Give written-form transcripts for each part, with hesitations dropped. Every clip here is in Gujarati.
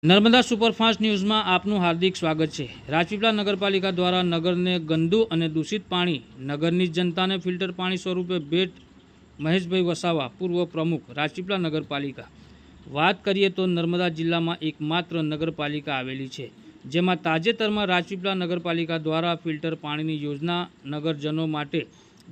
નર્મદા સુપરફાસ્ટ ન્યૂઝમાં આપનું હાર્દિક સ્વાગત છે। રાજપીપળા નગરપાલિકા દ્વારા નગરને ગંદુ અને દૂષિત પાણી નગરની જનતાને ફિલ્ટર પાણી સ્વરૂપે ભેટ મહેશભાઈ વસાવા, પૂર્વ પ્રમુખ રાજપીપળા નગરપાલિકા। વાત કરીએ તો નર્મદા જિલ્લામાં એકમાત્ર નગરપાલિકા આવેલી છે જેમાં તાજેતરમાં રાજપીપળા નગરપાલિકા દ્વારા ફિલ્ટર પાણીની યોજના નગરજનો માટે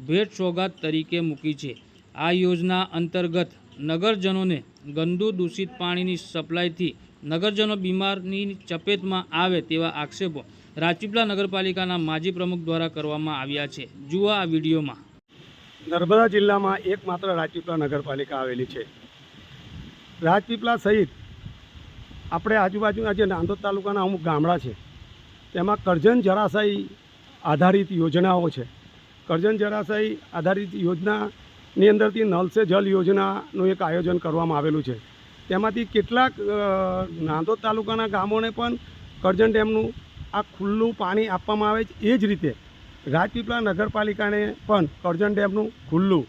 ભેટ સોગાદ તરીકે મૂકી છે। આ યોજના અંતર્ગત નગરજનોને ગંદુ દૂષિત પાણીની સપ્લાયથી નગરજનો બીમારની ચપેટમાં આવે તેવા આક્ષેપો રાજપીપળા નગરપાલિકાના માજી પ્રમુખ દ્વારા કરવામાં આવ્યા છે। જુઓ આ વિડીયોમાં। નર્મદા જિલ્લામાં એકમાત્ર રાજપીપળા નગરપાલિકા આવેલી છે। રાજપીપળા સહિત આપણે આજુબાજુના જે નાંદોદ તાલુકાના અમુક ગામડા છે તેમાં કરજણ જળાશય આધારિત યોજનાઓ છે। કરજણ જળાશય આધારિત યોજનાની અંદરથી નલ સે જલ યોજનાનું એક આયોજન કરવામાં આવેલું છે। તેમાંથી કેટલાક નાંદોદ તાલુકાના ગામોને પણ કરજણ ડેમનું આ ખુલ્લું પાણી આપવામાં આવે છે। એ જ રીતે રાજપીપળા નગરપાલિકાને પણ કરજણ ડેમનું ખુલ્લું,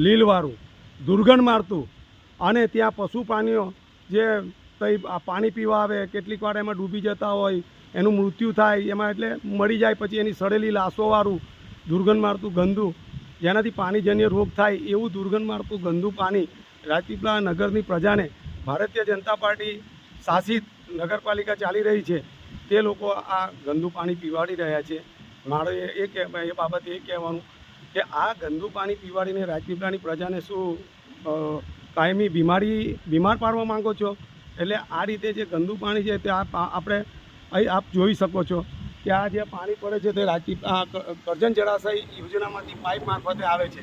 લીલવાળું, દુર્ગંધ મારતું અને ત્યાં પશુ પ્રાણીઓ જે કંઈ પાણી પીવા આવે, કેટલીક વાર એમાં ડૂબી જતા હોય, એનું મૃત્યુ થાય, એમાં એટલે મરી જાય પછી એની સડેલી લાશોવાળું દુર્ગંધ મારતું ગંદુ, જેનાથી પાણીજન્ય રોગ થાય એવું દુર્ગંધ મારતું ગંદુ પાણી રાજપીપળા નગરની પ્રજાને ભારતીય જનતા પાર્ટી શાસિત નગરપાલિકા ચાલી રહી છે તે લોકો આ ગંદુ પાણી પીવાડી રહ્યા છે। મારે એ બાબતે એ કહેવાનું કે આ ગંદુ પાણી પીવાડીને રાજપીપળાની પ્રજાને શું કાયમી બીમાર પાડવા માંગો છો? એટલે આ રીતે જે ગંદુ પાણી છે તે આપણે અહીં આપ જોઈ શકો છો કે આ જે પાણી પડે છે તે રાજપીપળા કરજણ જળાશય યોજનામાંથી પાઇપ મારફતે આવે છે।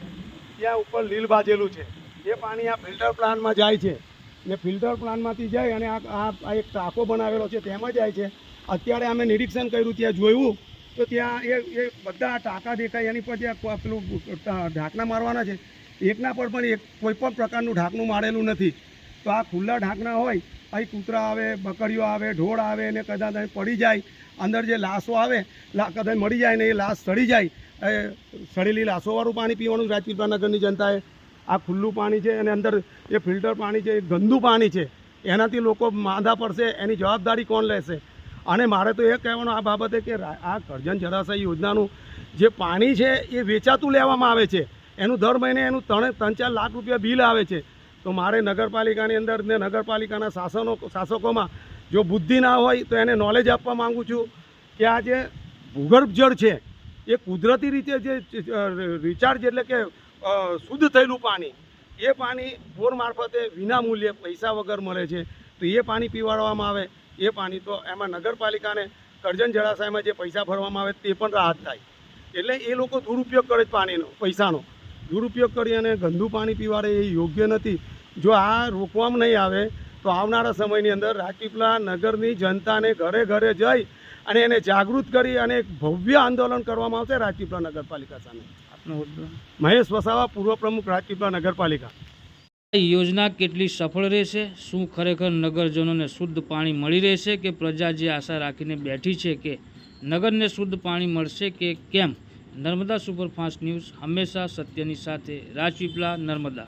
ત્યાં ઉપર લીલ બાજેલું છે, એ પાણી આ ફિલ્ટર પ્લાન્ટમાં જાય છે ને ફિલ્ટર પ્લાન્ટમાંથી જાય અને આ એક ટાંકો બનાવેલો છે તેમાં જાય છે। અત્યારે અમે નિરીક્ષણ કર્યું, ત્યાં જોયું તો ત્યાં એ બધા ટાંકા દેખાય, એની પર જે પેલું ઢાંકણા મારવાના છે એકના પર પણ કોઈ પણ પ્રકારનું ઢાંકણું મારેલું નથી। તો આ ખુલ્લા ઢાંકણા હોય, અહીં કૂતરા આવે, બકરીઓ આવે, ઢોળ આવે ને કદાચ પડી જાય, અંદર જે લાશો આવે કદાચ મરી જાય ને એ લાશ સડી જાય, સડેલી લાશોવાળું પાણી પીવાનું રાજપીપળા નગરની જનતાએ। આ ખુલ્લું પાણી છે અને અંદર એ ફિલ્ટર પાણી છે, એ ગંદુ પાણી છે, એનાથી લોકો માંદા પડશે, એની જવાબદારી કોણ લેશે? અને મારે તો એ કહેવાનું આ બાબતે કે આ કરજણ જળાશય યોજનાનું જે પાણી છે એ વેચાતું લેવામાં આવે છે, એનું દર મહિને એનું 3-4 લાખ રૂપિયા બિલ આવે છે। તો મારે નગરપાલિકાની અંદર ને નગરપાલિકાના શાસકોમાં જો બુદ્ધિ ના હોય તો એને નોલેજ આપવા માગું છું કે આ જે ભૂગર્ભ જળ છે એ કુદરતી રીતે જે રિચાર્જ એટલે કે શુદ્ધ થયેલું પાણી, એ પાણી બોર મારફતે વિના મૂલ્યે પૈસા વગર મળે છે। તો એ પાણી પીવાડવામાં આવે, એ પાણી તો એમાં નગરપાલિકાને કરજણ જળાશયમાં જે પૈસા ભરવામાં આવે તે પણ રાહત થાય। એટલે એ લોકો દુરુપયોગ કરે પાણીનો, પૈસાનો દુરુપયોગ કરી અને ગંદુ પાણી પીવાડે એ યોગ્ય નથી। જો આ રોકવામાં નહીં આવે તો આવનારા સમયની અંદર રાજપીપળા નગરની જનતાને ઘરે ઘરે જઈ અને એને જાગૃત કરી અને એક ભવ્ય આંદોલન કરવામાં આવશે રાજપીપળા નગરપાલિકા સામે। મહેશ વસાવા, પૂર્વ પ્રમુખ રાજપીપળા નગરપાલિકા। યોજના કેટલી સફળ રહેશે? શું ખરેખર નગરજનોને શુદ્ધ પાણી મળી રહેશે કે પ્રજા જે આશા રાખીને બેઠી છે કે નગરને શુદ્ધ પાણી મળશે કે કેમ? નર્મદા સુપરફાસ્ટ ન્યૂઝ હંમેશા સત્યની સાથે, રાજપીપળા, નર્મદા।